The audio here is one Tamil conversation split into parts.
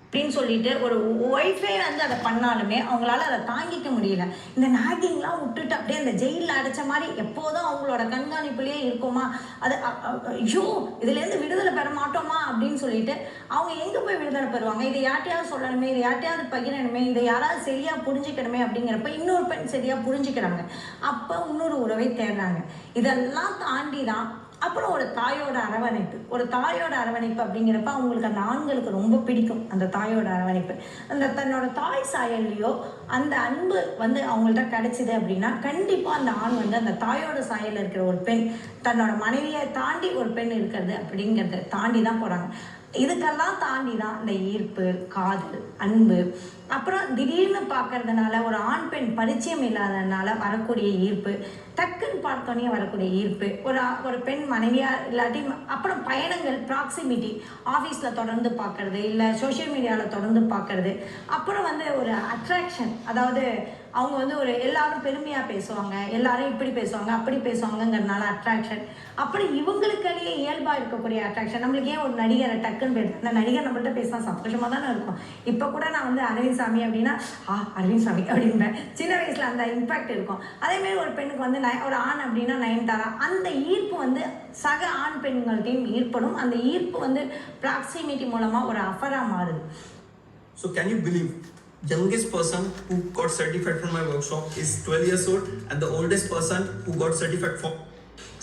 அப்படின்னு சொல்லிட்டு ஒரு ஒய்ஃபே வந்து அதை பண்ணாலுமே அவங்களால அதை தாங்கிக்க முடியல. இந்த நாகிங்லாம் விட்டுட்டு அப்படியே அந்த ஜெயிலில் அடைச்ச மாதிரி எப்போதும் அவங்களோட கண்காணிப்புலேயே இருக்குமா, அது ஐயோ இதுலேருந்து விடுதலை பெற மாட்டோமா அப்படின்னு சொல்லிட்டு அவங்க எங்கே போய் விடுதலை பெறுவாங்க? இதை யார்ட்டையாவது சொல்லணுமே, இதை யார்ட்டையாவது பகிரணுமே, இதை யாராவது சரியாக புரிஞ்சுக்கணுமே அப்படிங்கிறப்ப இன்னொரு பெண் சரியாக புரிஞ்சுக்கிறாங்க. அப்போ இன்னொரு உறவை தேடுறாங்க. இதெல்லாம் தாண்டி தான் அப்புறம் ஒரு தாயோட அரவணைப்பு அப்படிங்கிறப்ப அவங்களுக்கு அந்த ஆண்களுக்கு ரொம்ப பிடிக்கும். அந்த தாயோட அரவணைப்பு, அந்த தன்னோட தாய் சாயல்லையோ அந்த அன்பு வந்து அவங்கள்ட்ட கிடைச்சிது அப்படின்னா கண்டிப்பாக அந்த ஆண் வந்து அந்த தாயோட சாயலில் இருக்கிற ஒரு பெண் தன்னோட மனைவியை தாண்டி ஒரு பெண் இருக்கிறது அப்படிங்கிறத தாண்டி தான் போகிறாங்க. இதுக்கெல்லாம் தாண்டி தான் இந்த ஈர்ப்பு, காதல், அன்பு, அப்புறம் திடீர்னு பார்க்கறதுனால ஒரு ஆண் பெண் பரிச்சயம் இல்லாததுனால வரக்கூடிய ஈர்ப்பு, டக்குன்னு பார்த்தோன்னே வரக்கூடிய ஈர்ப்பு, ஒரு பெண் மனைவியாக இல்லாட்டி அப்புறம் பயணங்கள், ப்ராக்சிமிட்டி, ஆஃபீஸில் தொடர்ந்து பார்க்கறது, இல்லை சோஷியல் மீடியாவில் தொடர்ந்து பார்க்கறது, அப்புறம் வந்து ஒரு அட்ராக்ஷன், அதாவது அவங்க வந்து ஒரு எல்லாரும் பெருமையாக பேசுவாங்க, எல்லாரும் இப்படி பேசுவாங்க அப்படி பேசுவாங்கங்கிறதுனால அட்ராக்ஷன், அப்படி இவங்களுக்கிடையே இயல்பாக இருக்கக்கூடிய அட்ராக்ஷன். நம்மளுக்கு ஏன் ஒரு நடிகரை டக்குன்னு பேர் அந்த நடிகர் நம்மள்கிட்ட பேசினா சந்தோஷமாக தானே இருக்கும். இப்போ கூட நான் வந்து அரவிந்த் சாமி அப்படின்னா அரவிந்த் சாமி அப்படின்பேன். சின்ன வயசில் அந்த இம்பேக்ட் இருக்கும். அதேமாரி ஒரு பெண்ணுக்கு வந்து ஒரு ஆண் அப்படின்னா நயன்தாரா, அந்த ஈர்ப்பு வந்து சக ஆண் பெண்கள்கிட்டையும் ஈர்ப்படும். அந்த ஈர்ப்பு வந்து ப்ராக்சிமிட்டி மூலமாக ஒரு அஃபராக மாறுது. So can you believe youngest person who got certified from my workshop is 12 years old and the oldest person who got certified for.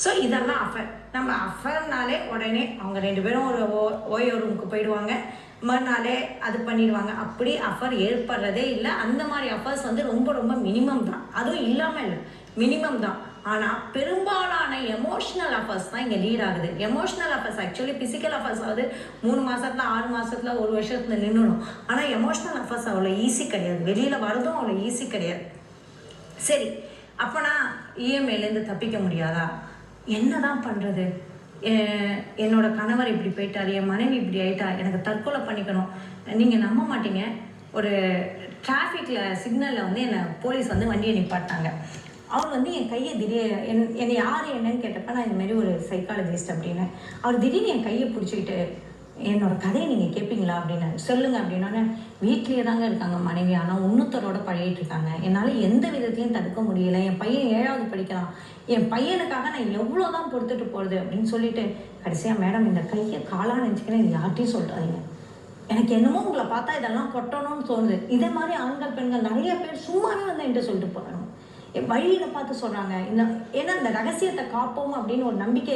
So இதெல்லாம் அஃபர். நம்ம அஃபர்னாலே உடனே அவங்க 2 பேரும் ஒரு ஓயோ ரூமுக்கு போயிடுவாங்க, மறுநாளே அது பண்ணிடுவாங்க. அப்படி அஃபர் ஏற்படுறதே இல்லை. அந்த மாதிரி அஃபர்ஸ் வந்து ரொம்ப ரொம்ப மினிமம் தான். அதுவும் இல்லாமல் இல்லை, மினிமம் தான். ஆனால் பெரும்பாலான எமோஷ்னல் அஃபர்ஸ் தான் இங்கே லீட் ஆகுது. Emotional affairs actually physical affairs ஆகுது 3 மாதத்தில் 6 மாதத்தில் 1 வருஷத்தில் நின்றுடும். ஆனால் எமோஷ்னல் அஃபர்ஸ் அவ்வளோ ஈஸி கிடையாது, வெளியில் வரதும் அவ்வளோ ஈஸி கிடையாது. சரி, அப்போனா இஎம்ஐலேருந்து தப்பிக்க முடியாதா? என்ன தான் பண்ணுறது? என்னோட கணவர் இப்படி போயிட்டார், என் மனைவி இப்படி ஆயிட்டா, எனக்கு தற்கொலை பண்ணிக்கணும். நீங்கள் நம்ப மாட்டீங்க, ஒரு டிராஃபிக்கில் சிக்னலில் வந்து என்னை போலீஸ் வந்து வண்டியை நிப்பாட்டாங்க. அவர் வந்து என் கையை என்னை யார் என்னன்னு கேட்டப்ப நான் இதுமாரி ஒரு சைக்காலஜிஸ்ட் அப்படின்னு, அவர் திடீர்னு என் கையை பிடிச்சிக்கிட்டு என்னோட கதையை நீங்கள் கேட்பீங்களா அப்படின்னு, சொல்லுங்கள் அப்படின்னா, வீட்லேயே தாங்க இருக்காங்க மனைவி, ஆனால் இன்னொருத்தரோட பழகிட்டு இருக்காங்க, என்னால் எந்த விதத்துலையும் தடுக்க முடியல, என் பையன் 7வது படிக்கிறான், என் பையனுக்காக நான் எவ்வளோ தான் பொறுத்துட்டு போகிறது அப்படின்னு சொல்லிட்டு கடைசியாக, மேடம் இந்த கையை காலாக நினச்சிக்கிறேன், இது யார்ட்டையும் சொல்கிறாதீங்க, எனக்கு என்னமோ உங்களை பார்த்தா இதெல்லாம் கொட்டணும்னு தோணுது. இதே மாதிரி ஆண்கள் பெண்கள் நிறைய பேர் சும்மாவே வந்து என்கிட்ட சொல்லிட்டு போகிறாங்க, வழியில் பார்த்து சொல்கிறாங்க. ஏன்னா இந்த ரகசியத்தை காப்போம் அப்படின்னு ஒரு நம்பிக்கை